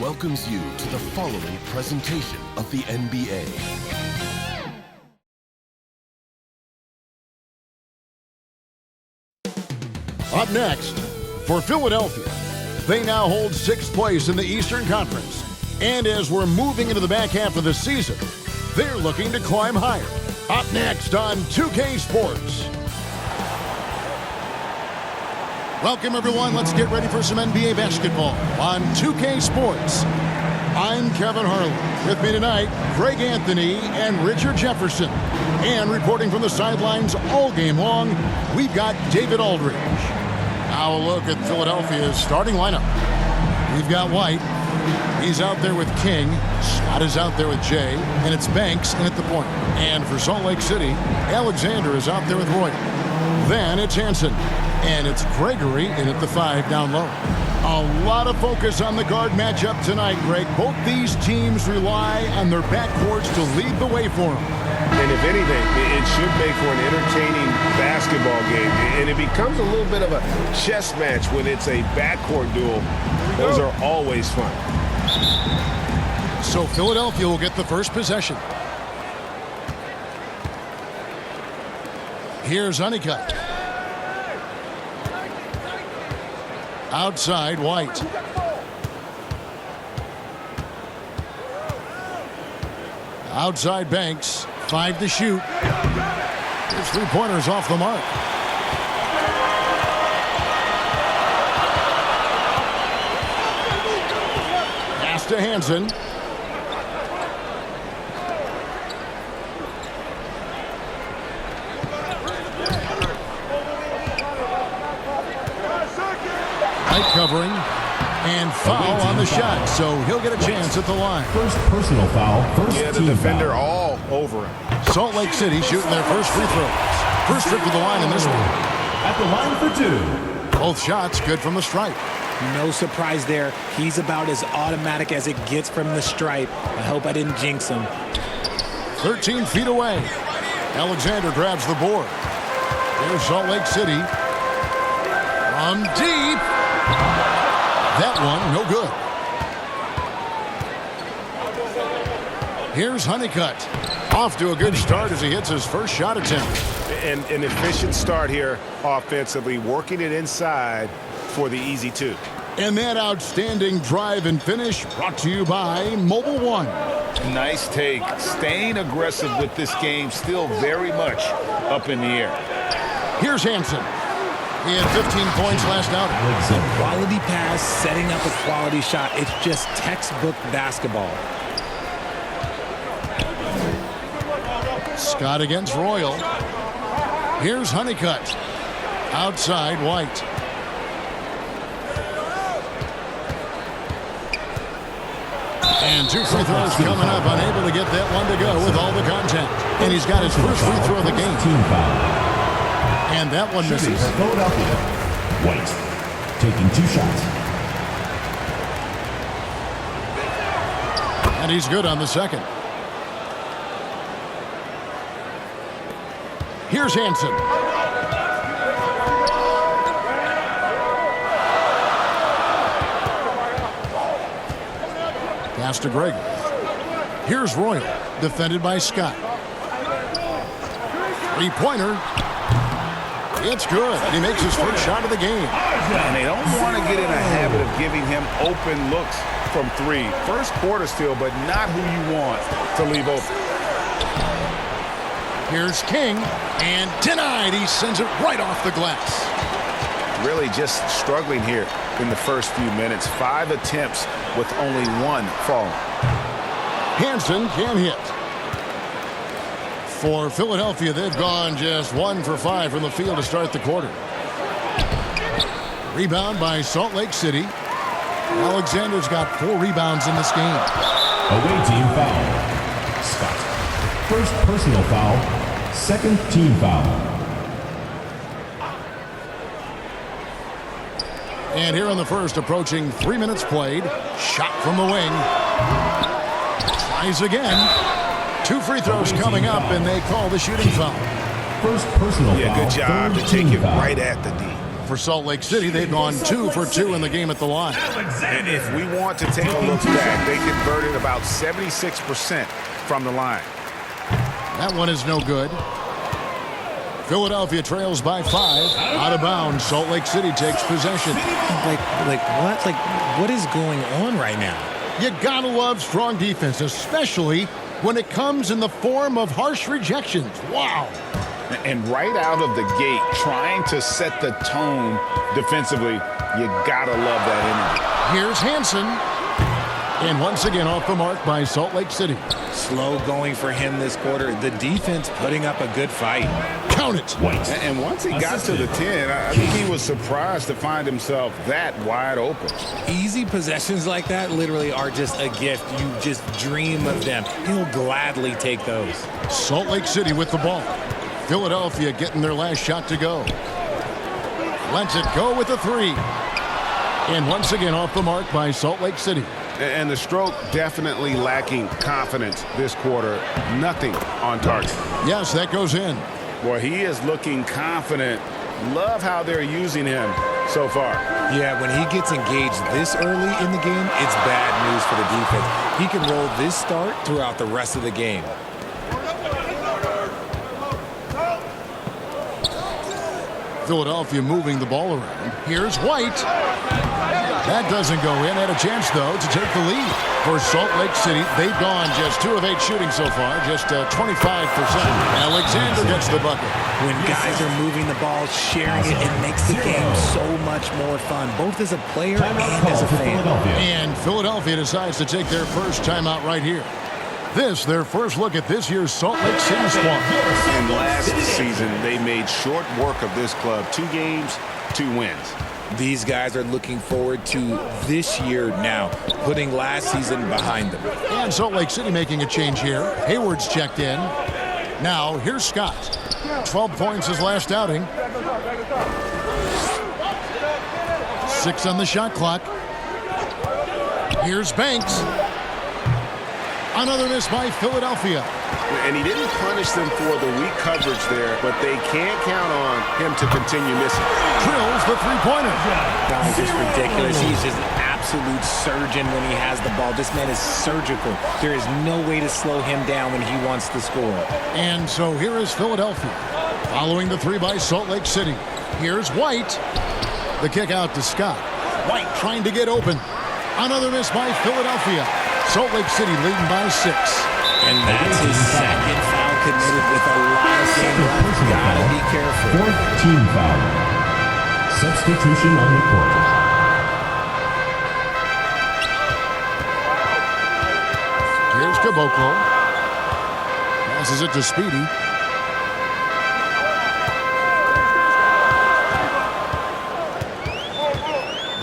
welcomes you to the following presentation of the NBA. Up next, for Philadelphia, they now hold 6th place in the Eastern Conference. And as we're moving into the back half of the season, they're looking to climb higher. Up next on 2K Sports. Welcome, everyone. Let's get ready for some NBA basketball on 2K Sports. I'm Kevin Harlan. With me tonight, Greg Anthony and Richard Jefferson. And reporting from the sidelines all game long, we've got David Aldridge. Now a look at Philadelphia's starting lineup. We've got White. He's out there with King. Scott is out there with Jay. And it's Banks in at the point. And for Salt Lake City, Alexander is out there with Roy. Then it's Hansen. And it's Gregory in at the 5 down low. A lot of focus on the guard matchup tonight, Greg. Both these teams rely on their backcourts to lead the way for them. And if anything, it should make for an entertaining basketball game. And it becomes a little bit of a chess match when it's a backcourt duel. Those are always fun. So Philadelphia will get the first possession. Here's Honeycutt. Outside, White. Outside, Banks. 5 to shoot. His three-pointers off the mark. Pass to Hansen. Covering and foul on the shot, so he'll get a chance at the line. First personal foul, Yeah, the defender all over him. Salt Lake City shooting their first free throws. First trip to the line in this one. At the line for 2. Both shots good from the stripe. No surprise there. He's about as automatic as it gets from the stripe. I hope I didn't jinx him. 13 feet away. Alexander grabs the board. There's Salt Lake City. From deep. That one, no good. Here's Honeycutt. Off to a good start as he hits his first shot attempt. And an efficient start here offensively, working it inside for the easy 2. And that outstanding drive and finish brought to you by Mobile One. Nice take. Staying aggressive with this game, still very much up in the air. Here's Hansen. He had 15 points last outing. A quality pass, setting up a quality shot. It's just textbook basketball. Scott against Royal. Here's Honeycutt. Outside, White. And 2 free throws coming up. Unable to get that one to go with all the contact. And he's got his first free throw of the game. Team foul. And that one misses. Philadelphia. White taking 2 shots. And he's good on the second. Here's Hansen. Pass to Greg. Here's Royal, defended by Scott. Three-pointer. It's good. He makes his first shot of the game. And they don't want to get in a habit of giving him open looks from 3. First quarter still, but not who you want to leave open. Here's King, and denied. He sends it right off the glass. Really just struggling here in the first few minutes. 5 attempts with only 1 falling. Hansen can hit. For Philadelphia, they've gone just 1 for 5 from the field to start the quarter. Rebound by Salt Lake City. Alexander's got 4 rebounds in this game. Away team foul. Scott. First personal foul. Second team foul. And here in the first, approaching 3 minutes played. Shot from the wing. Tries again. 2 free throws coming up, and they call the shooting foul. First personal foul. Yeah, good job to take it right at the D. For Salt Lake City, they've gone 2 for 2 in the game at the line. And if we want to take a look back, they converted about 76% from the line. That one is no good. Philadelphia trails by 5. Out of bounds. Salt Lake City takes possession. Like what? Like, what is going on right now? You gotta love strong defense, especially when it comes in the form of harsh rejections. Wow. And right out of the gate, trying to set the tone defensively, you gotta love that energy. Here's Hansen. And once again off the mark by Salt Lake City. Slow going for him this quarter. The defense putting up a good fight. Count it. And once he got to the 10, I think he was surprised to find himself that wide open. Easy possessions like that literally are just a gift. You just dream of them. He'll gladly take those. Salt Lake City with the ball. Philadelphia getting their last shot to go. Lets it go with a 3. And once again off the mark by Salt Lake City. And the stroke definitely lacking confidence this quarter. Nothing on target. Yes, that goes in. Boy, he is looking confident. Love how they're using him so far. Yeah, when he gets engaged this early in the game, it's bad news for the defense. He can roll this start throughout the rest of the game. Philadelphia moving the ball around. Here's White. That doesn't go in. Had a chance, though, to take the lead. For Salt Lake City, they've gone just 2 of 8 shooting so far, just 25%. Alexander gets the bucket. When guys are moving the ball, sharing it, it makes the game so much more fun, both as a player and as a fan. And Philadelphia decides to take their first timeout right here. This, their first look at this year's Salt Lake City squad. And last season, they made short work of this club. 2 games, 2 wins. These guys are looking forward to this year now, putting last season behind them. And Salt Lake City making a change here. Hayward's checked in. Now, here's Scott. 12 points his last outing. 6 on the shot clock. Here's Banks. Another miss by Philadelphia. And he didn't punish them for the weak coverage there, but they can't count on him to continue missing. Drills the three-pointer. Guys, it's ridiculous. He's just an absolute surgeon when he has the ball. This man is surgical. There is no way to slow him down when he wants to score. And so here is Philadelphia, following the 3 by Salt Lake City. Here's White. The kick out to Scott. White trying to get open. Another miss by Philadelphia. Salt Lake City leading by 6. And that's his second foul committed with a lot of game left. Gotta be careful. 4th team foul. Substitution on the court. Here's Caboclo. Passes it to Speedy.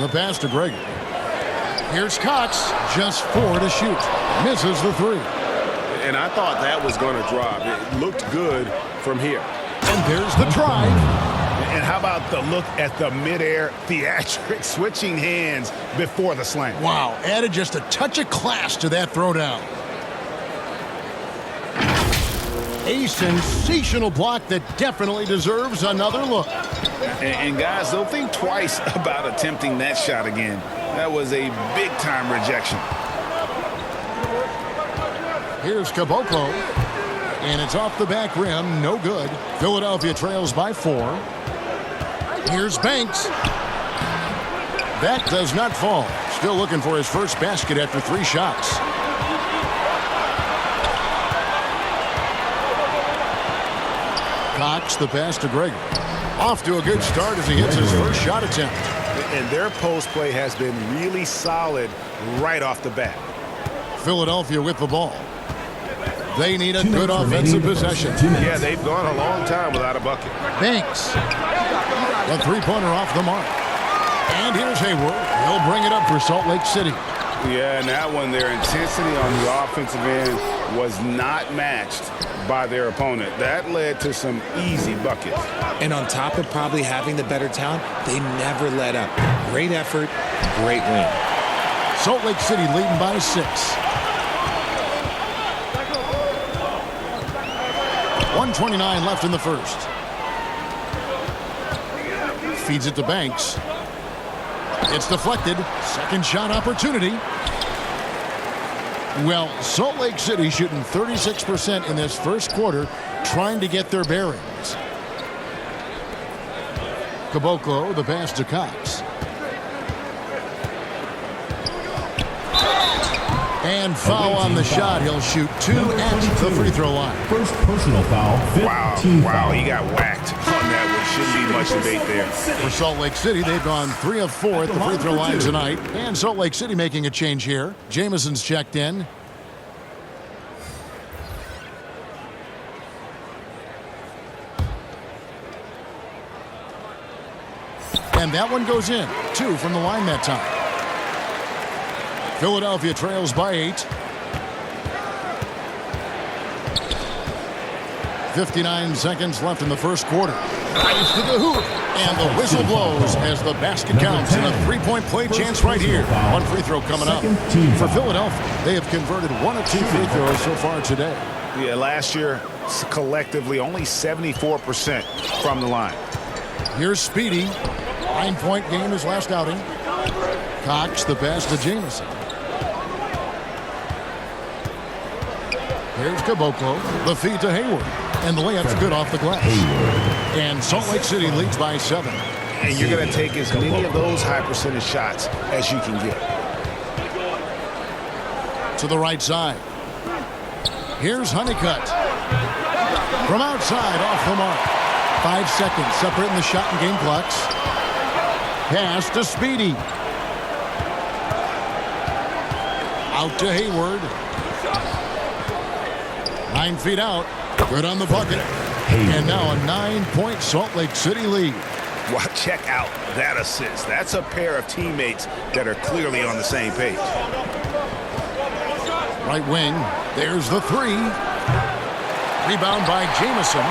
The pass to Gregory. Here's Cox, just 4 to shoot. Misses the 3. And I thought that was going to drop. It looked good from here. And there's the drive. And how about the look at the midair theatrics, switching hands before the slam. Wow, added just a touch of class to that throwdown. A sensational block that definitely deserves another look. And guys, don't think twice about attempting that shot again. That was a big-time rejection. Here's Caboclo. And it's off the back rim. No good. Philadelphia trails by 4. Here's Banks. That does not fall. Still looking for his first basket after 3 shots. Cox, the pass to Gregory. Off to a good start as he hits his first shot attempt. And their post play has been really solid right off the bat. Philadelphia with the ball. They need a good offensive possession. Yeah, they've gone a long time without a bucket. Banks. The three-pointer off the mark. And here's Hayward. He'll bring it up for Salt Lake City. Yeah, and that one, their intensity on the offensive end was not matched by their opponent. That led to some easy buckets. And on top of probably having the better talent, they never let up. Great effort, great win. Salt Lake City leading by 6. 1:29 left in the first. feeds it to Banks. It's deflected. Second shot opportunity. Well, Salt Lake City shooting 36% in this first quarter, trying to get their bearings. Caboclo, the pass to Cox. And foul on the shot. He'll shoot 2 at the free throw line. First personal foul, 15 Wow, foul. he got whacked on that one. Shouldn't be much debate there. For Salt Lake City, they've gone 3 of 4 at the free throw line tonight. And Salt Lake City making a change here. Jamison's checked in. And that one goes in. 2 from the line that time. Philadelphia trails by 8. 59 seconds left in the first quarter. Drives to the hoop. And the whistle blows as the basket counts. And a 3-point play chance right here. One free throw coming up. For Philadelphia, they have converted 1 of 2 free throws so far today. Yeah, last year, collectively, only 74% from the line. Here's Speedy. 9-point game his last outing. Cox, the pass to Jamison. Here's Caboclo. The feed to Hayward. And the layup's good off the glass. And Salt Lake City leads by 7. And you're going to take as many of those high percentage shots as you can get. To the right side. Here's Honeycutt. From outside, off the mark. 5 seconds separating the shot and game clocks. Pass to Speedy. Out to Hayward. 9 feet out. Good on the bucket. And now a 9-point Salt Lake City lead. Well, check out that assist. That's a pair of teammates that are clearly on the same page. Right wing. There's the 3. Rebound by Jamison.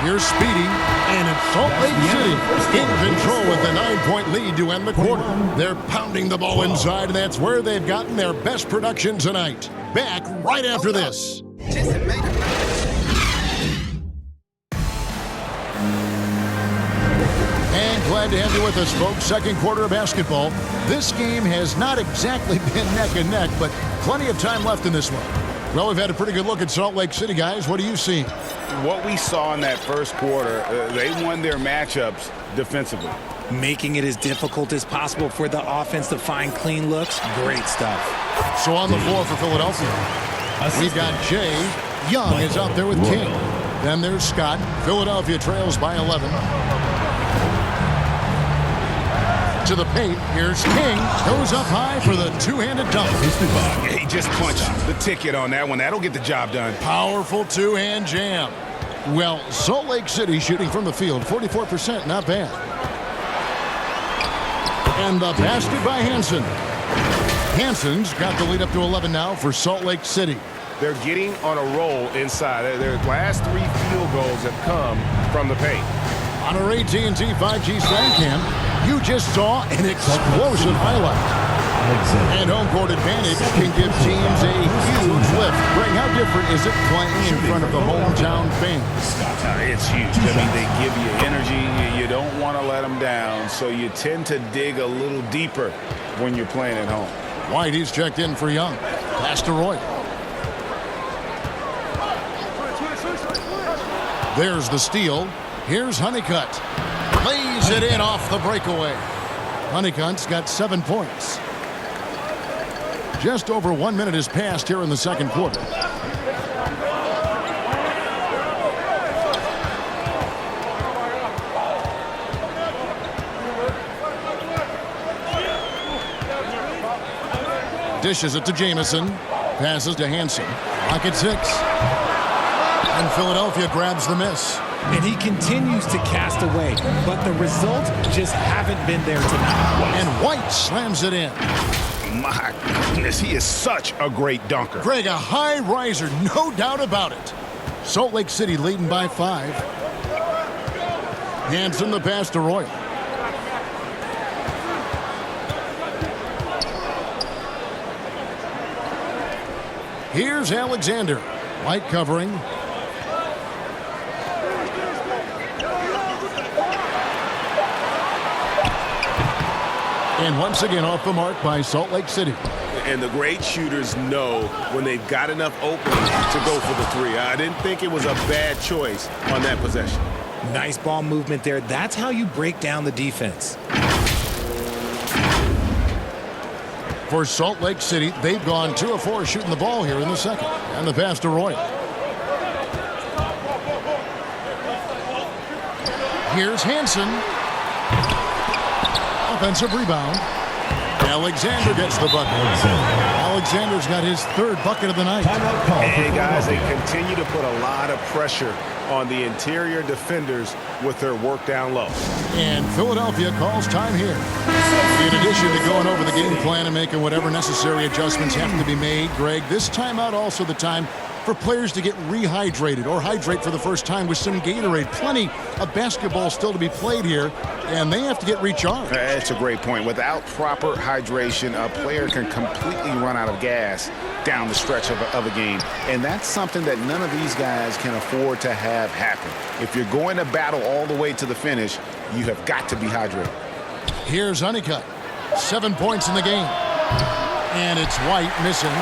Here's Speedy. And it's Salt Lake City in control with the 9-point lead to end the quarter. They're pounding the ball inside, and that's where they've gotten their best production tonight. Back right after this. And glad to have you with us, folks. Second quarter of basketball. This game has not exactly been neck and neck, but plenty of time left in this one. Well, we've had a pretty good look at Salt Lake City, guys. What do you see? What we saw in that first quarter, they won their matchups defensively. Making it as difficult as possible for the offense to find clean looks. Great stuff. So on the floor for Philadelphia, we've got Jay. Young is out there with King. Then there's Scott. Philadelphia trails by 11. To the paint. Here's King. Goes up high for the two-handed dunk. Yeah, he just punched the ticket on that one. That'll get the job done. Powerful two-hand jam. Well, Salt Lake City shooting from the field, 44%, not bad. And the basket by Hansen. Hansen's got the lead up to 11 now for Salt Lake City. They're getting on a roll inside. Their last 3 field goals have come from the paint. On our AT&T 5G SandCam, you just saw an explosive highlight. And home court advantage can give teams a huge lift. Greg, how different is it playing in front of the hometown fans? It's huge. I mean, they give you energy. You don't want to let them down, so you tend to dig a little deeper when you're playing at home. White, he's checked in for Young. Pass to Roy. There's the steal. Here's Honeycutt. Lays it in off the breakaway. Honeycutt's got 7 points. Just over 1 minute has passed here in the second quarter. Dishes it to Jamison. Passes to Hansen. Pocket 6. And Philadelphia grabs the miss. And he continues to cast away, but the results just haven't been there tonight. And White slams it in. My goodness, he is such a great dunker. Greg, a high riser, no doubt about it. Salt Lake City leading by 5. Hansen the pass to Roy. Here's Alexander. White covering. And once again off the mark by Salt Lake City. And the great shooters know when they've got enough opening to go for the three. I didn't think it was a bad choice on that possession. Nice ball movement there. That's how you break down the defense. For Salt Lake City, they've gone 2 of 4 shooting the ball here in the second. And the pass to Royal. Here's Hansen. Offensive rebound. Alexander gets the bucket. Alexander's got his 3rd bucket of the night. Hey, guys, they continue to put a lot of pressure on the interior defenders with their work down low. And Philadelphia calls time here. In addition to going over the game plan and making whatever necessary adjustments have to be made, Greg, this timeout also the time for players to get rehydrated or hydrate for the first time with some Gatorade. Plenty of basketball still to be played here, and they have to get recharged. That's a great point. Without proper hydration, a player can completely run out of gas down the stretch of a game. And that's something that none of these guys can afford to have happen. If you're going to battle all the way to the finish, you have got to be hydrated. Here's Honeycutt. 7 points in the game. And it's White missing.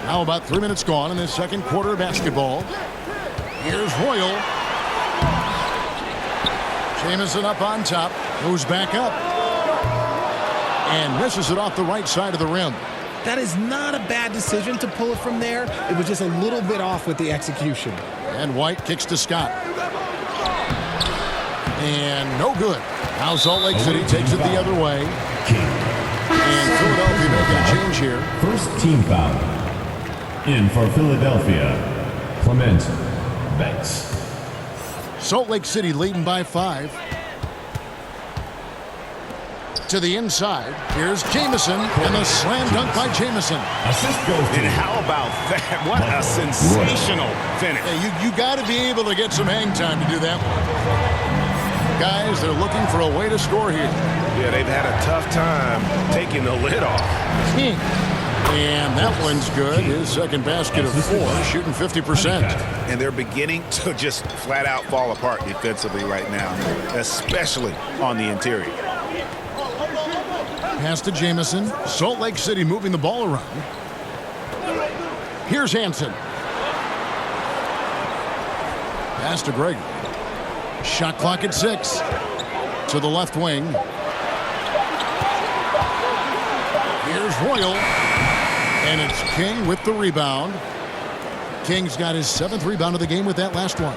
Now about 3 minutes gone in this second quarter of basketball. Here's Royal. Jamison up on top. Goes back up. And misses it off the right side of the rim. That is not a bad decision to pull it from there. It was just a little bit off with the execution. And White kicks to Scott. And no good. Now Salt Lake City takes it the other way. And Philadelphia making a change here. First team foul. In for Philadelphia, Clement Banks. Salt Lake City leading by 5. To the inside. Here's Jamison. And the slam dunk by Jamison. Assist goes to And how about that? What a sensational finish. Hey, you got to be able to get some hang time to do that one. Guys, they're looking for a way to score here. Yeah, they've had a tough time taking the lid off. And that one's good. His second basket of 4, shooting 50%. And they're beginning to just flat out fall apart defensively right now, especially on the interior. Pass to Jamison. Salt Lake City moving the ball around. Here's Hansen. Pass to Greg. Shot clock at 6. To the left wing. Here's Royal. And it's King with the rebound. King's got his 7th rebound of the game with that last one.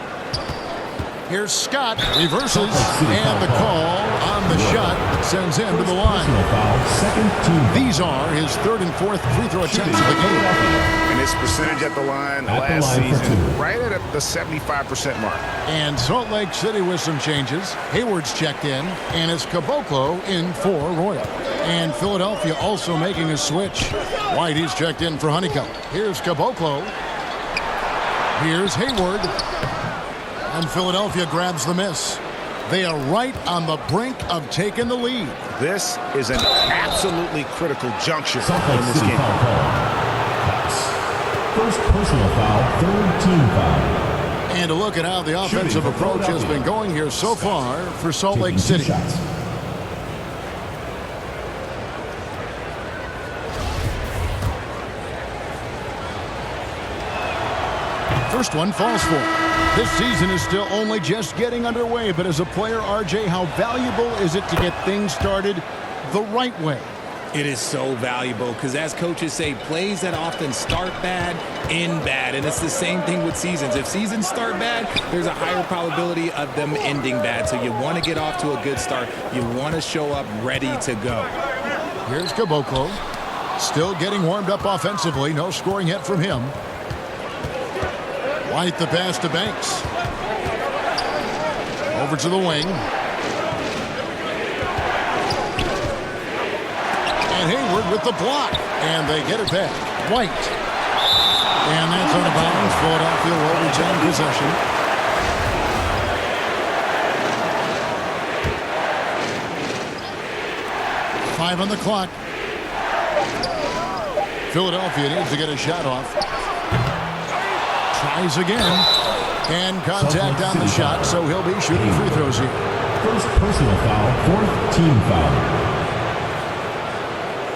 Here's Scott. Reverses. And the call on the shot sends him to the line. These are his 3rd and 4th free throw attempts of the game. And his percentage at the line last season, right at the 75% mark. And Salt Lake City with some changes. Hayward's checked in. And it's Caboclo in for Royal. And Philadelphia also making a switch. White is checked in for Honeycutt. Here's Caboclo. Here's Hayward. And Philadelphia grabs the miss. They are right on the brink of taking the lead. This is an absolutely critical juncture in this game. First personal foul, 3rd team foul. And a look at how the offensive approach has been going here so far for Salt Lake City. First one falls for. This season is still only just getting underway, but as a player, RJ, how valuable is it to get things started the right way? It is so valuable because, as coaches say, plays that often start bad, end bad. And it's the same thing with seasons. If seasons start bad, there's a higher probability of them ending bad. So you want to get off to a good start. You want to show up ready to go. Here's Caboclo. Still getting warmed up offensively. No scoring yet from him. White the pass to Banks. Over to the wing. And Hayward with the block. And they get it back. White. And that's out of bounds. Philadelphia will retain possession. Five on the clock. Philadelphia needs to get a shot off. Tries again. And contact on the shot, so he'll be shooting free throws here. First personal foul, fourth team foul.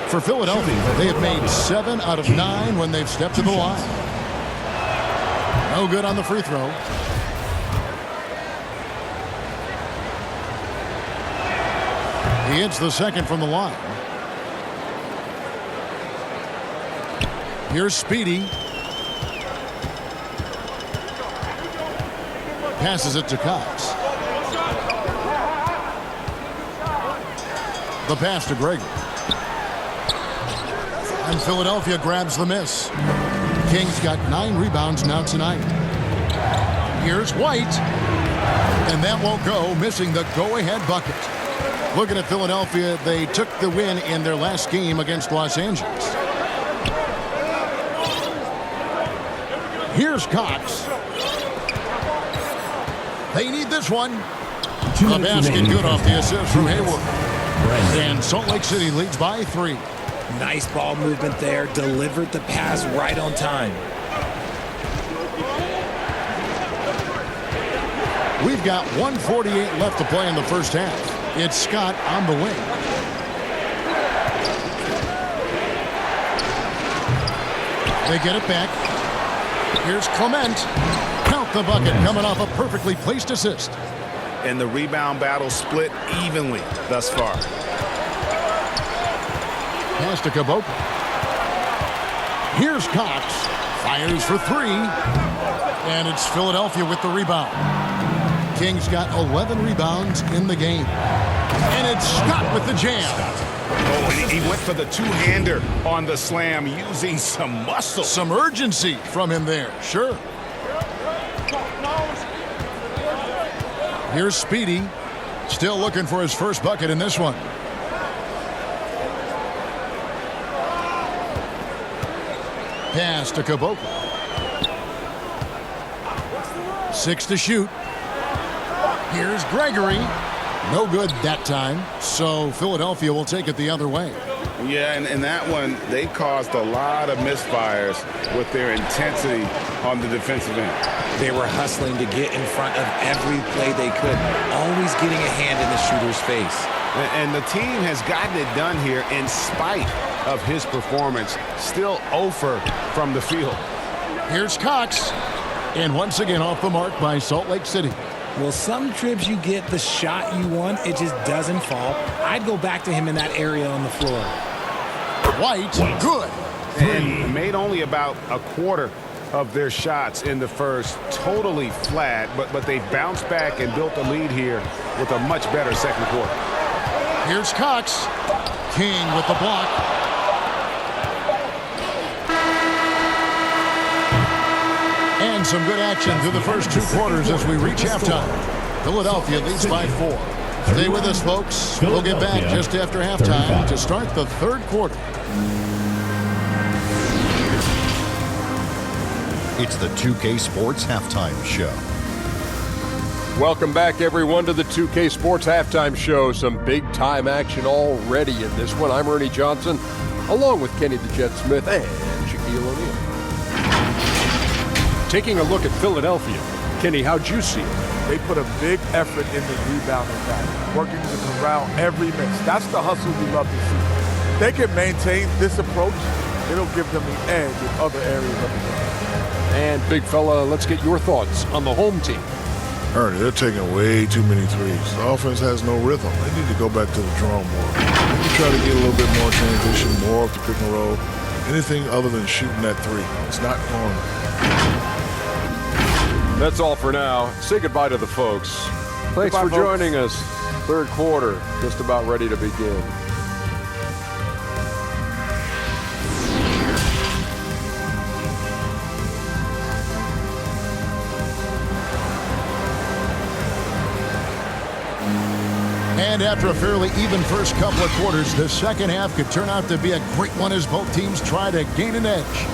For Philadelphia, they have made 7 out of 9 when they've stepped to the line. No good on the free throw. He hits the second from the line. Here's Speedy. Passes it to Cox. The pass to Gregory. And Philadelphia grabs the miss. Kings got 9 rebounds now tonight. Here's White. And that won't go, missing the go-ahead bucket. Looking at Philadelphia, they took the win in their last game against Los Angeles. Here's Cox. They need this one. The basket good off the assist from Hayward. And Salt Lake City leads by 3. Nice ball movement there. Delivered the pass right on time. We've got 1:48 left to play in the first half. It's Scott on the wing. They get it back. Here's Clement. Count the bucket coming off a perfectly placed assist. And the rebound battle split evenly thus far. Pass to Caboclo. Here's Cox. Fires for 3. And it's Philadelphia with the rebound. Kings got 11 rebounds in the game. And it's Scott with the jam. Oh, and he went for the two-hander on the slam using some muscle. Some urgency from him there. Sure. Here's Speedy. Still looking for his first bucket in this one. Pass to Caboclo. 6 to shoot. Here's Gregory. No good that time, so Philadelphia will take it the other way. Yeah, and in that one, they caused a lot of misfires with their intensity on the defensive end. They were hustling to get in front of every play they could, always getting a hand in the shooter's face. And the team has gotten it done here in spite of his performance. Still 0 from the field. Here's Cox. And once again off the mark by Salt Lake City. Well, some trips you get the shot you want, it just doesn't fall. I'd go back to him in that area on the floor. White. Good. And made only about a quarter of their shots in the first. Totally flat, but they bounced back and built a lead here with a much better second quarter. Here's Cox. King with the block. And some good action through the first 2 quarters as we reach halftime. Philadelphia leads by 4. Stay with us, folks. We'll get back just after halftime to start the third quarter. It's the 2K Sports Halftime Show. Welcome back, everyone, to the 2K Sports Halftime Show. Some big-time action already in this one. I'm Ernie Johnson, along with Kenny the Jet Smith and Shaquille O'Neal. Taking a look at Philadelphia. Kenny, how'd you see it? They put a big effort in the rebounding battle, working to corral every miss. That's the hustle we love to see. If they can maintain this approach, it'll give them the edge in other areas of the game. And, big fella, let's get your thoughts on the home team. Ernie, they're taking way too many threes. The offense has no rhythm. They need to go back to the drawing board. Maybe try to get a little bit more transition, more off the pick and roll. Anything other than shooting that 3. It's not going. That's all for now. Say goodbye to the folks. Thanks for joining us. Third quarter, just about ready to begin. And after a fairly even first couple of quarters, the second half could turn out to be a great one as both teams try to gain an edge.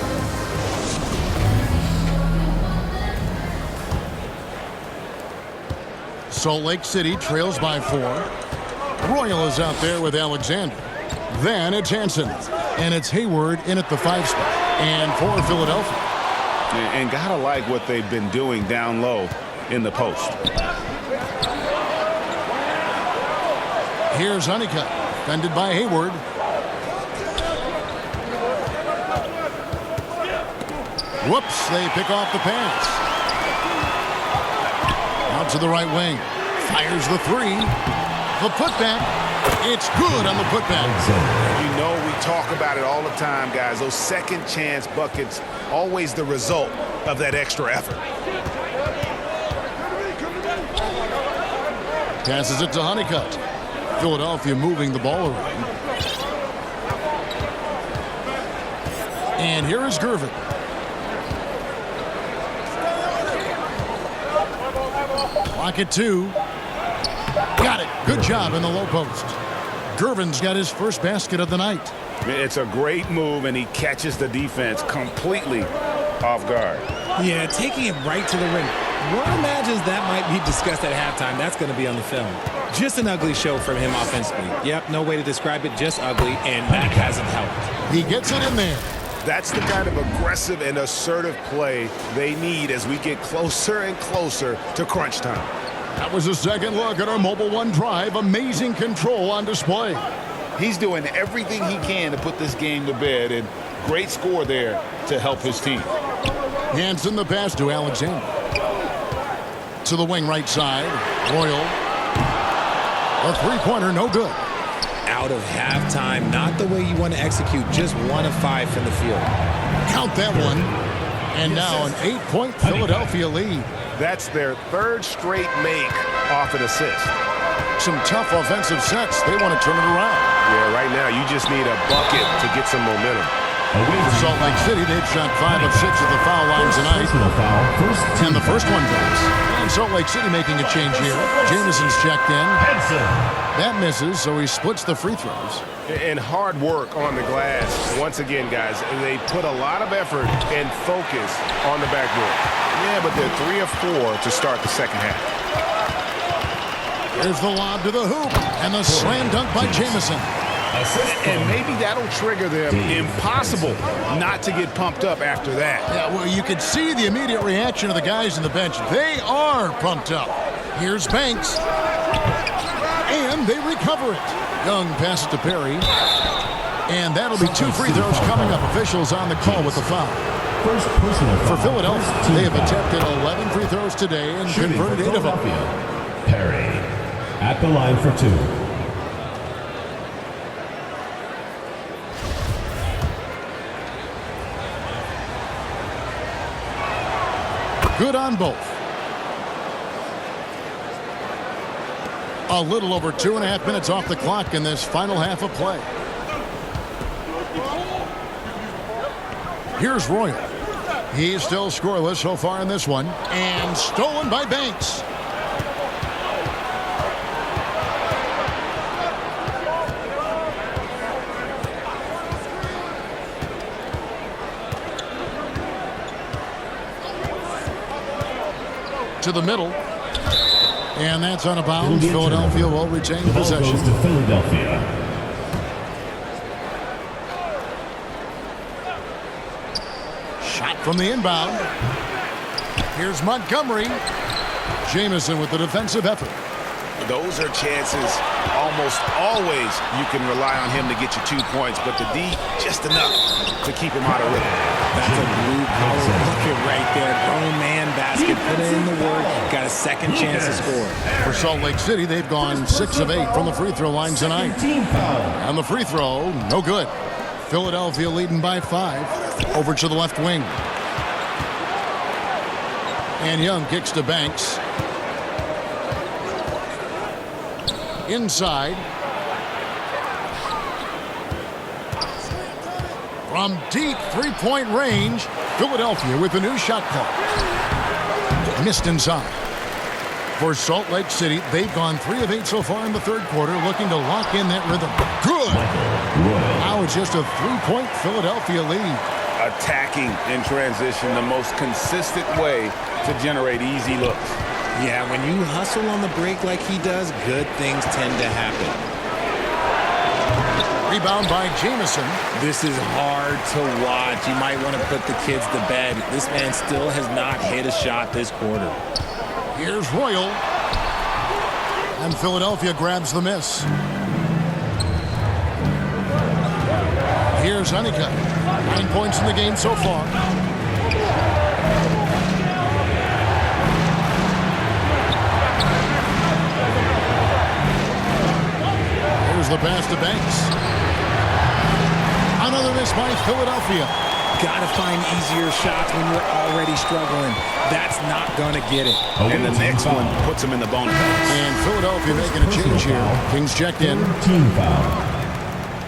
Salt Lake City trails by 4. Royal is out there with Alexander. Then it's Hansen. And it's Hayward in at the 5 spot. And for Philadelphia. And gotta like what they've been doing down low in the post. Here's Honeycutt, defended by Hayward. Whoops, they pick off the pass. Out to the right wing. Fires the three. The putback. It's good on the putback. You know we talk about it all the time, guys. Those second chance buckets, always the result of that extra effort. Passes it to Honeycutt. Philadelphia moving the ball around. And here is Gervin. Clock at 2. Got it. Good job in the low post. Gervin's got his first basket of the night. It's a great move, and he catches the defense completely off guard. Yeah, taking it right to the rim. One imagines that might be discussed at halftime. That's going to be on the film. Just an ugly show from him offensively. Yep, no way to describe it, just ugly, and that hasn't helped. He gets it in there. That's the kind of aggressive and assertive play they need as we get closer and closer to crunch time. That was a second look at our Mobile One drive. Amazing control on display. He's doing everything he can to put this game to bed, and great score there to help his team. Hanson the pass to Alexander. To the wing right side. Royal. A three-pointer, no good. Out of halftime, not the way you want to execute, just 1 of 5 from the field. Count that one. And now an 8-point Philadelphia lead. That's their third straight make off an assist. Some tough offensive sets. They want to turn it around. Yeah, right now you just need a bucket to get some momentum. For Salt Lake City, they've shot 5 of 6 at the foul line tonight. And the first one drops. And Salt Lake City making a change here. Jameson's checked in. That misses, so he splits the free throws. And hard work on the glass. Once again, guys, they put a lot of effort and focus on the backboard. Yeah, but they're 3 of 4 to start the second half. Here's the lob to the hoop. And the slam dunk by Jameson. And maybe that'll trigger them. Impossible not to get pumped up after that. Yeah, well, you could see the immediate reaction of the guys in the bench. They are pumped up. Here's Banks. And they recover it. Young passes to Perry. And that'll be 2 free throws coming up. Officials on the call with the foul. First personal foul. For Philadelphia, they have attempted 11 free throws today and converted 8 of them. Perry at the line for 2. Good on both. A little over 2.5 minutes off the clock in this final half of play. Here's Royal. He's still scoreless so far in this one. And stolen by Banks. To the middle. And that's out of bounds. Philadelphia will retain possession. Goes to Philadelphia. Shot from the inbound. Here's Montgomery. Jameson with the defensive effort. Those are chances almost always you can rely on him to get you 2 points, but the D just enough to keep him out of rhythm. That's a blue collar bucket right there. Grown man basket. Put in the work. Got a second chance to score. For Salt Lake City, they've gone 6 of 8 from the free throw line tonight. And the free throw, no good. Philadelphia leading by 5. Over to the left wing. And Young kicks to Banks. Inside. From deep three-point range, Philadelphia with a new shot clock. Missed inside. For Salt Lake City, they've gone 3 of 8 so far in the third quarter, looking to lock in that rhythm. Good! Now it's just a 3-point Philadelphia lead. Attacking in transition, the most consistent way to generate easy looks. Yeah, when you hustle on the break like he does, good things tend to happen. Rebound by Jameson. This is hard to watch. You might want to put the kids to bed. This man still has not hit a shot this quarter. Here's Royal. And Philadelphia grabs the miss. Here's Honeycutt. 9 points in the game so far. Here's the pass to Banks. Another miss by Philadelphia. Got to find easier shots when you're already struggling. That's not going to get it. And the next one puts him in the bonus. And Philadelphia making a change here. Kings checked in. Team foul.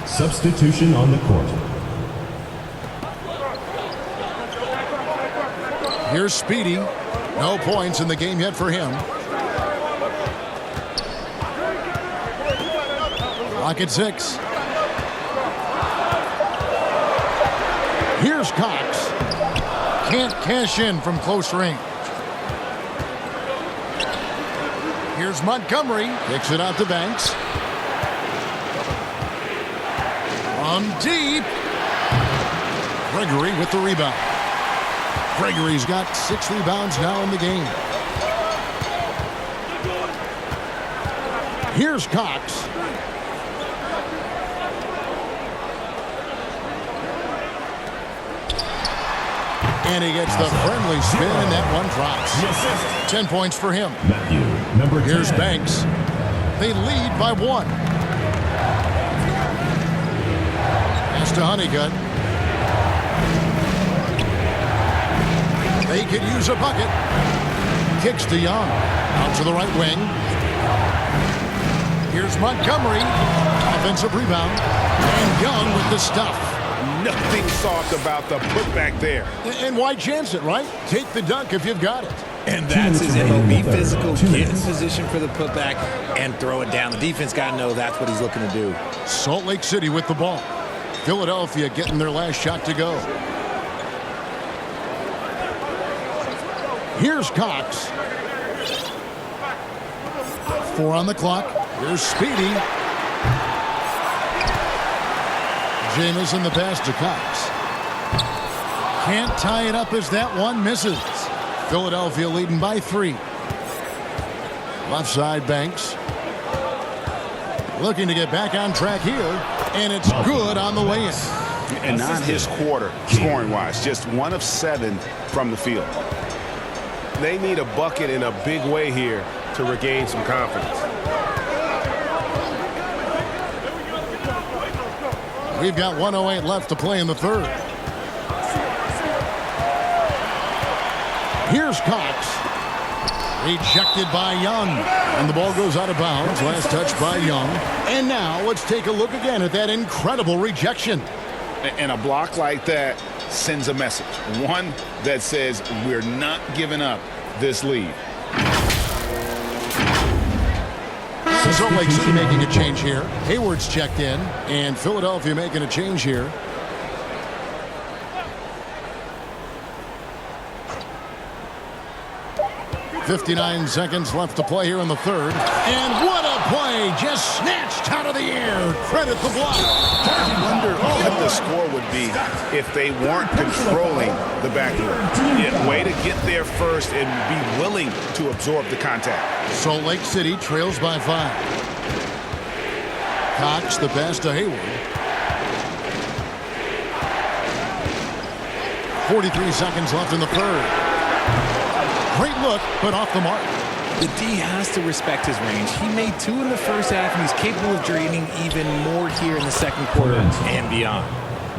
Substitution on the court. Here's Speedy. No points in the game yet for him. Clock at 6. Here's Cox. Can't cash in from close range. Here's Montgomery. Kicks it out to Banks. From deep. Gregory with the rebound. Gregory's got 6 rebounds now in the game. Here's Cox. And he gets the friendly spin, and that one drops. 10 points for him. Matthew, number 10. Here's Banks. They lead by 1. Pass to Honeycutt. They could use a bucket. Kicks to Young. Out to the right wing. Here's Montgomery. Offensive rebound. And Young with the stuff. Nothing soft about the putback there. And why chance it, right? Take the dunk if you've got it. And that's his MO. Be physical, get in position for the putback, and throw it down. The defense got to know that's what he's looking to do. Salt Lake City with the ball. Philadelphia getting their last shot to go. Here's Cox. 4 on the clock. Here's Speedy. Jamison the pass to Cox. Can't tie it up as that one misses. Philadelphia leading by 3. Left side, Banks. Looking to get back on track here. And it's good on the way in. And not his quarter, scoring-wise. Just 1 of 7 from the field. They need a bucket in a big way here to regain some confidence. We've got 1:08 left to play in the third. Here's Cox. Rejected by Young. And the ball goes out of bounds. Last touch by Young. And now let's take a look again at that incredible rejection. And a block like that sends a message. One that says we're not giving up this lead. Salt Lake City making a change here. Hayward's checked in. And Philadelphia making a change here. .59 seconds left to play here in the third. And what a play! Just snatched out of the air. Credit the block. I wonder what the score would be if they weren't controlling the backcourt. Yeah, way to get there first and be willing to absorb the contact. Salt Lake City trails by 5. Cox the pass to Hayward. 43 seconds left in the third. Great look, but off the mark. The D has to respect his range. He made 2 in the first half, and he's capable of draining even more here in the second quarter and beyond.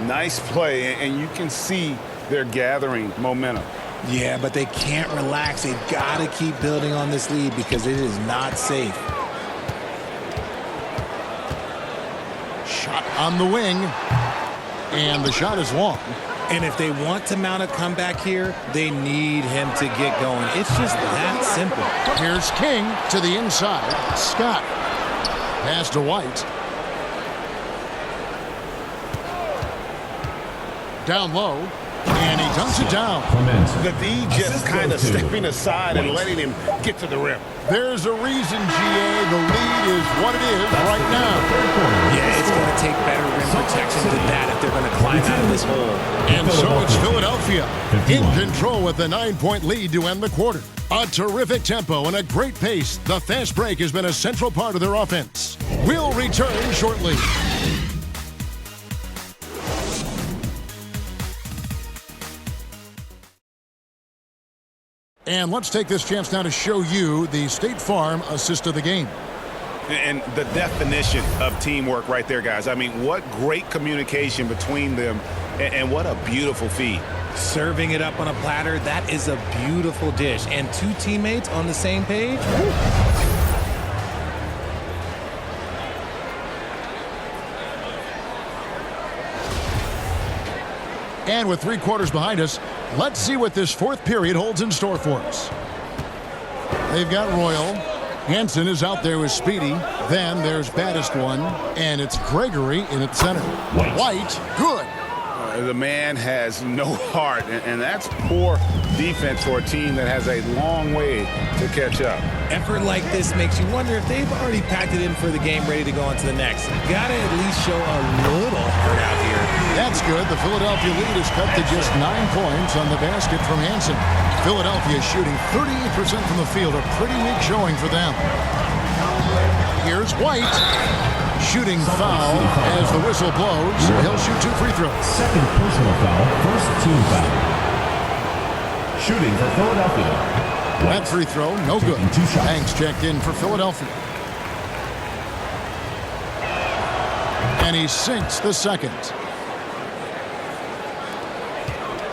Nice play, and you can see they're gathering momentum. Yeah, but they can't relax. They've got to keep building on this lead because it is not safe. Shot on the wing. And the shot is long. And if they want to mount a comeback here, they need him to get going. It's just that simple. Here's King to the inside. Scott. Pass to White. Down low. And he dunks it down. The D just kind of stepping aside and letting him get to the rim. There's a reason, GA. The lead is what it is right now. Yeah, it's going to take better rim protection than that if they're going to climb out of this hole. And so it's Philadelphia in control with the 9-point lead to end the quarter. A terrific tempo and a great pace. The fast break has been a central part of their offense. We'll return shortly. And let's take this chance now to show you the State Farm assist of the game. And the definition of teamwork right there, guys. I mean, what great communication between them, and what a beautiful feed. Serving it up on a platter, that is a beautiful dish. And two teammates on the same page. Woo. And with 3 quarters behind us, let's see what this fourth period holds in store for us. They've got Royal. Hansen is out there with Speedy. Then there's baddest one, and it's Gregory in its center. White, good. The man has no heart, and that's poor defense for a team that has a long way to catch up. Effort like this makes you wonder if they've already packed it in for the game, ready to go on to the next. Gotta at least show a little heart out here. That's good. The Philadelphia lead is cut to just 9 points on the basket from Hansen. Philadelphia shooting 38% from the field, a pretty weak showing for them. Here's White. Shooting foul as the whistle blows. He'll shoot 2 free throws. Second personal foul, first team foul. Shooting for Philadelphia. That free throw, no good. 2 shots. Banks checked in for Philadelphia. And he sinks the second.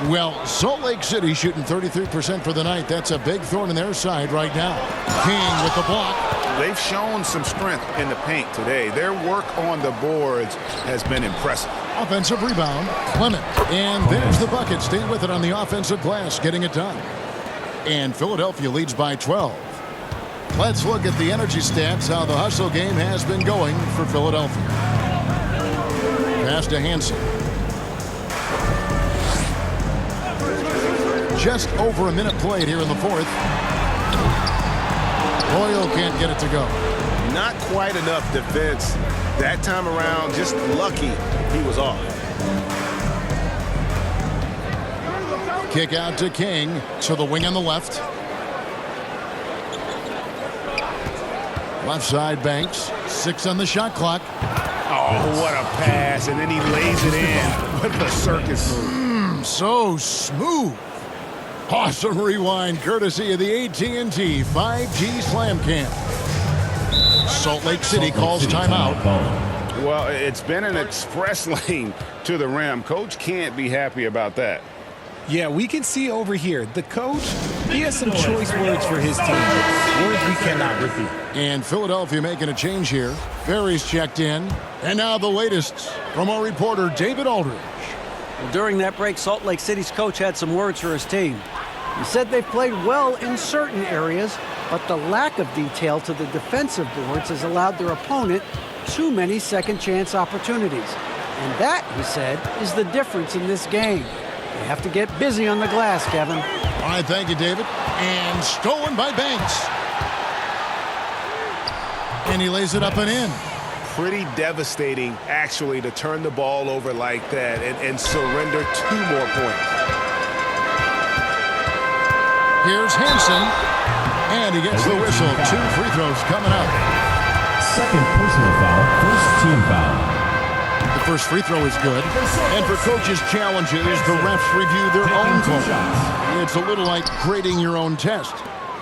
Well, Salt Lake City shooting 33% for the night. That's a big thorn in their side right now. King with the block. They've shown some strength in the paint today. Their work on the boards has been impressive. Offensive rebound, Clement. And there's the bucket. Staying with it on the offensive glass, getting it done. And Philadelphia leads by 12. Let's look at the energy stats, how the hustle game has been going for Philadelphia. Pass to Hansen. Just over a minute played here in the fourth. Royal can't get it to go. Not quite enough defense that time around. Just lucky he was off. Kick out to King to the wing on the left. Left side Banks. 6 on the shot clock. Oh, what a pass. And then he lays it in with the circus move. So smooth. Awesome rewind courtesy of the AT&T 5G Slam Cam. Salt Lake City calls timeout. Well, it's been an express lane to the rim. Coach can't be happy about that. Yeah, we can see over here. The coach, he has some choice words for his team. Words we cannot repeat. And Philadelphia making a change here. Ferry's checked in. And now the latest from our reporter, David Aldridge. Well, during that break, Salt Lake City's coach had some words for his team. He said they've played well in certain areas, but the lack of detail to the defensive boards has allowed their opponent too many second-chance opportunities. And that, he said, is the difference in this game. They have to get busy on the glass, Kevin. All right, thank you, David. And stolen by Banks. And he lays it up and in. Pretty devastating, actually, to turn the ball over like that and surrender 2 more points. Here's Hansen. And he gets the whistle. 2 free throws coming up. Second personal foul, first team foul. The first free throw is good. And for coaches' challenges, the refs review their own calls. It's a little like grading your own test.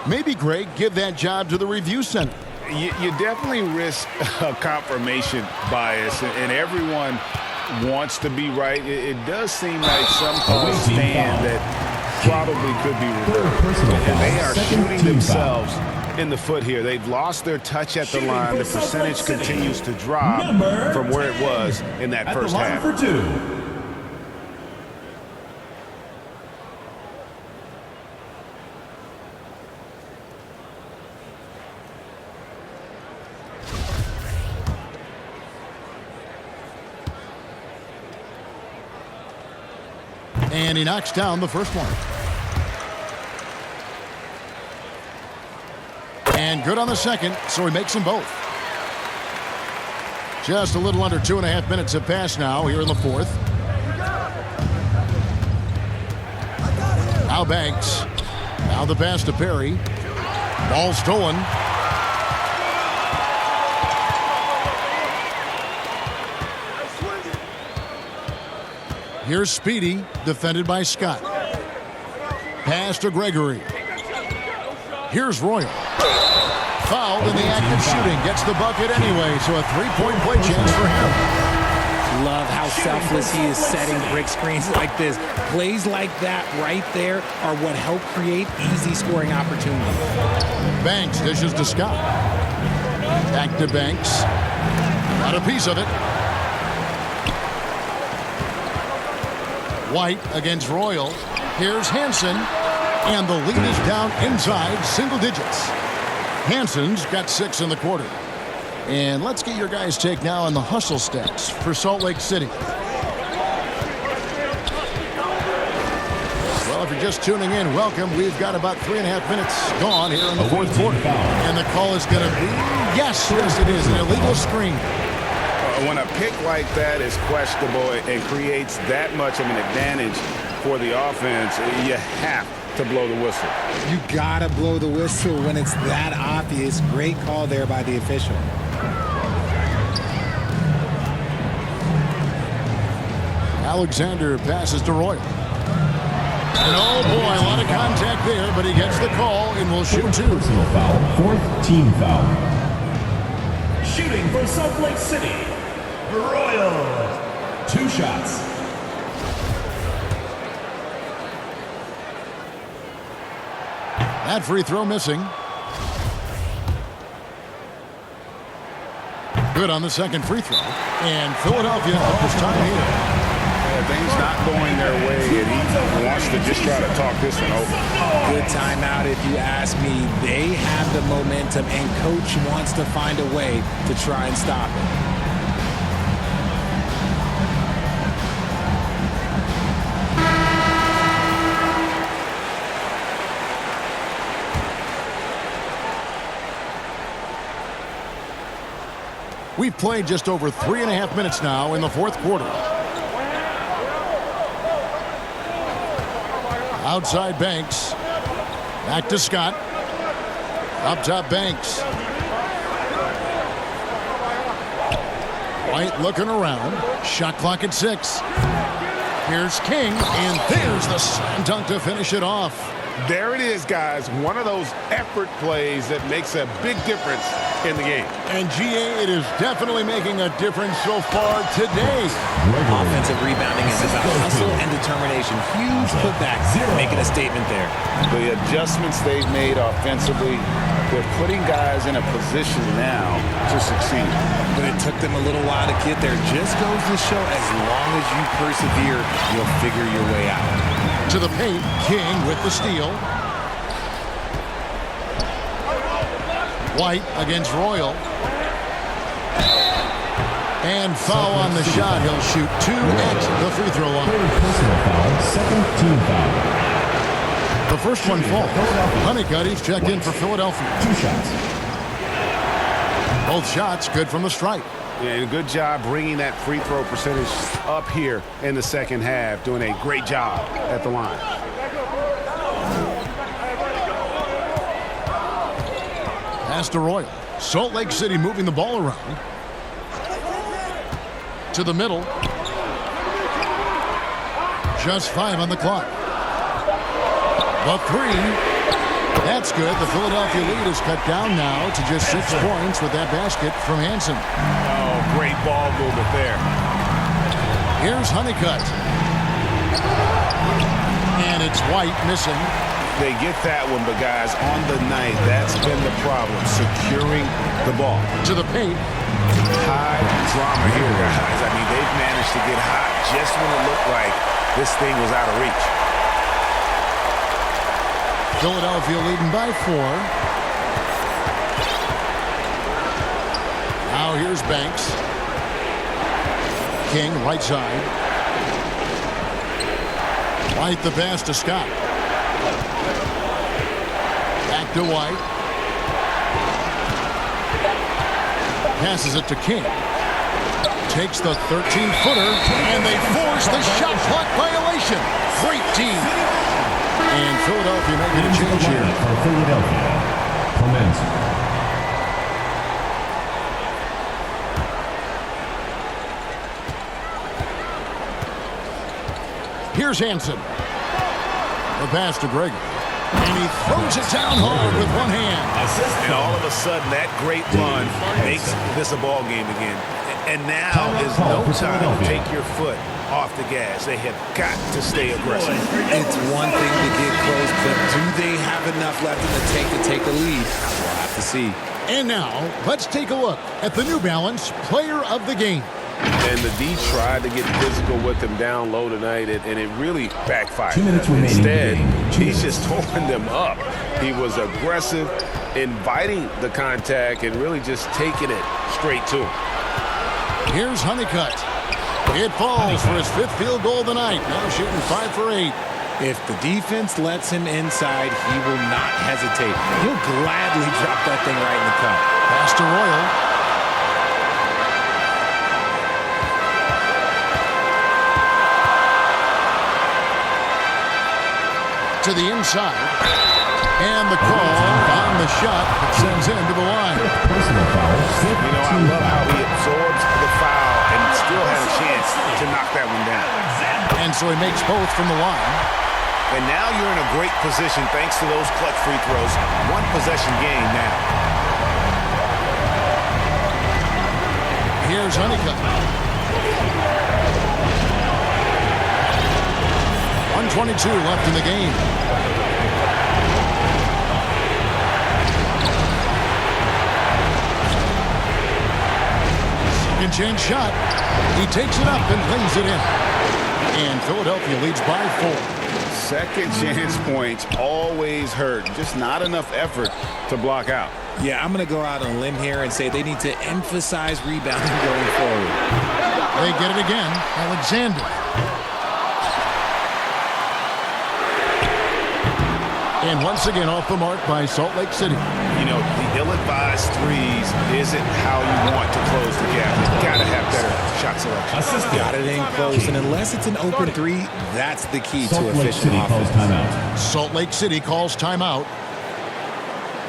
Maybe, Greg, give that job to the review center. You definitely risk a confirmation bias, and everyone wants to be right. It does seem like some calls stand that probably could be reversed. And they are shooting themselves in the foot here. They've lost their touch at the line. The percentage continues to drop from where it was in that first half. For 2. And he knocks down the first one. And good on the second, so he makes them both. Just a little under 2.5 minutes have passed now here in the fourth. Now Banks. Now the pass to Perry. Ball stolen. Here's Speedy, defended by Scott. Pass to Gregory. Here's Royal. Fouled in the act of shooting. Gets the bucket anyway, so a three-point play chance for him. Love how selfless he is setting brick screens like this. Plays like that right there are what help create easy scoring opportunities. Banks dishes to Scott. Back to Banks. Got a piece of it. White against Royal. Here's Hansen. And the lead is down inside single digits. Hansen's got 6 in the quarter. And let's get your guys' take now on the hustle stats for Salt Lake City. Well, if you're just tuning in, welcome. We've got about 3.5 minutes gone here in the fourth quarter. And the call is going to be, yes, it is, an illegal screen. When a pick like that is questionable and creates that much of an advantage for the offense, you have to blow the whistle. You gotta blow the whistle when it's that obvious. Great call there by the official. Alexander passes to Royal. And oh boy, a lot of contact there, but he gets the call and will shoot 2. Personal foul, 4th team foul. Shooting for Salt Lake City, Royal. 2 shots. That free throw missing. Good on the second free throw. And Philadelphia up this time here. Things not going their way, and he wants to just try to talk this one over. Good timeout if you ask me. They have the momentum, and coach wants to find a way to try and stop it. We've played just over 3.5 minutes now in the fourth quarter. Outside Banks. Back to Scott. Up top Banks. White looking around. Shot clock at 6. Here's King, and there's the slam dunk to finish it off. There it is, guys. One of those effort plays that makes a big difference in the game. And GA, it is definitely making a difference so far today. Offensive rebounding is about hustle and determination. Huge putbacks, making a statement there. The adjustments they've made offensively, they're putting guys in a position now to succeed. But it took them a little while to get there. Just goes to show as long as you persevere, you'll figure your way out. To the paint, King with the steal. White against Royal. And foul on the shot. He'll shoot 2 at the free throw line. Personal foul, 2nd team foul. The first one falls. Honeycutt, he's checked in for Philadelphia. 2 shots. Both shots good from the stripe. And good job bringing that free throw percentage up here in the second half. Doing a great job at the line. Pass to Royal. Salt Lake City moving the ball around. To the middle. Just 5 on the clock. The 3. That's good. The Philadelphia lead is cut down now to just 6 points with that basket from Hansen. Oh, great ball movement there. Here's Honeycutt. And it's White missing. They get that one, but guys, on the night, that's been the problem, securing the ball. To the paint. High drama here, guys. I mean, they've managed to get hot just when it looked like this thing was out of reach. Philadelphia leading by 4. Now here's Banks. King, right side. White the pass to Scott. Back to White. Passes it to King. Takes the 13-footer, and they force the shot clock violation. Great team. And Philadelphia making a change here. For Philadelphia, Clement. Here's Hansen. The pass to Gregory. And he throws it down hard with one hand. And all of a sudden, that great run makes this a ball game again. And now is no time to take your foot off the gas. They have got to stay aggressive. It's one thing to get close, but do they have enough left in the tank to take a lead? We'll have to see. And now, let's take a look at the New Balance Player of the Game. And the D tried to get physical with him down low tonight, and it really backfired. 2 minutes remaining. Instead, he's just throwing them up. He was aggressive, inviting the contact, and really just taking it straight to him. Here's Honeycutt. It falls for his 5th field goal of the night. Now shooting 5 for 8. If the defense lets him inside, he will not hesitate. He'll gladly drop that thing right in the cup. Pass to Royal. To the inside. And the call on the shot sends him to the line. Personal foul. You know, I love how he absorbs the foul and still has a chance to knock that one down. And so he makes both from the line. And now you're in a great position thanks to those clutch free throws. One possession game now. Here's Honeycutt. 1:22 left in the game. Second chance shot. He takes it up and lays it in. And Philadelphia leads by 4. Second chance points always hurt. Just not enough effort to block out. Yeah, I'm going to go out on a limb here and say they need to emphasize rebounding going forward. They get it again. Alexander. And once again off the mark by Salt Lake City. You know, the ill-advised threes isn't how you want to close the gap. You've got to have better shot selection. Got it in close, and unless it's an open three, that's the key to Salt Lake efficient City calls offense. timeout. Salt Lake City calls timeout.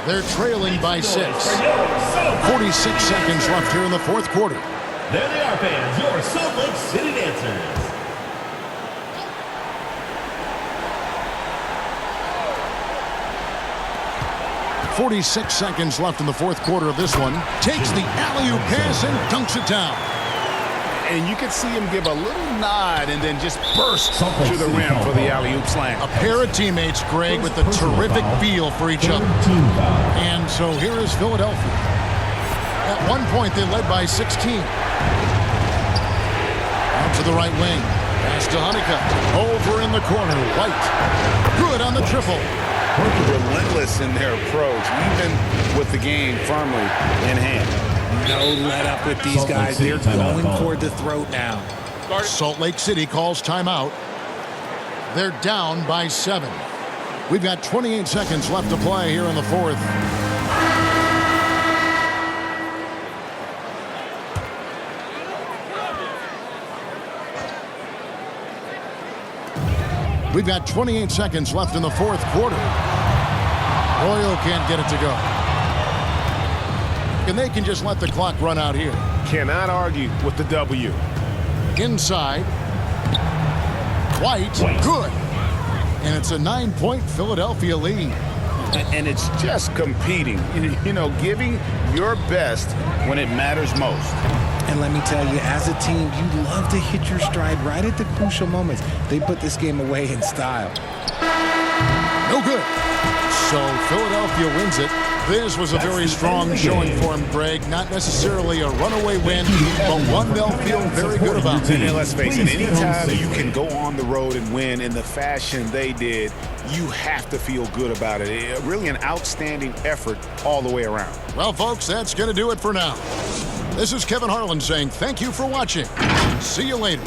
They're trailing by 6. 46 seconds left here in the 4th quarter. There they are, fans. Your Salt Lake City dancers. .46 seconds left in the 4th quarter of this one. Takes the alley-oop pass and dunks it down. And you can see him give a little nod and then just burst to the rim for the alley-oop slam. A pair of teammates, Greg, with a terrific feel for each other. And so here is Philadelphia. At one point, they led by 16. Out to the right wing. Pass to Honeycutt. Over in the corner. White. Good on the triple. Relentless in their approach, even with the game firmly in hand. No let up with these guys. They're going for the throat now. Salt Lake City calls timeout. They're down by 7. We've got 28 seconds left to play here in the 4th. We've got 28 seconds left in the 4th quarter. Royal can't get it to go. And they can just let the clock run out here. Cannot argue with the W. Inside. White. Good. And it's a 9-point Philadelphia lead. And it's just competing. You know, giving your best when it matters most. And let me tell you, as a team, you love to hit your stride right at the crucial moments. They put this game away in style. No good. So Philadelphia wins it. This was a very strong showing for him, Greg. Not necessarily a runaway win, but one they'll feel very good about. And let's face it, anytime you can go on the road and win in the fashion they did, you have to feel good about it. Really an outstanding effort all the way around. Well, folks, that's going to do it for now. This is Kevin Harlan saying thank you for watching. See you later.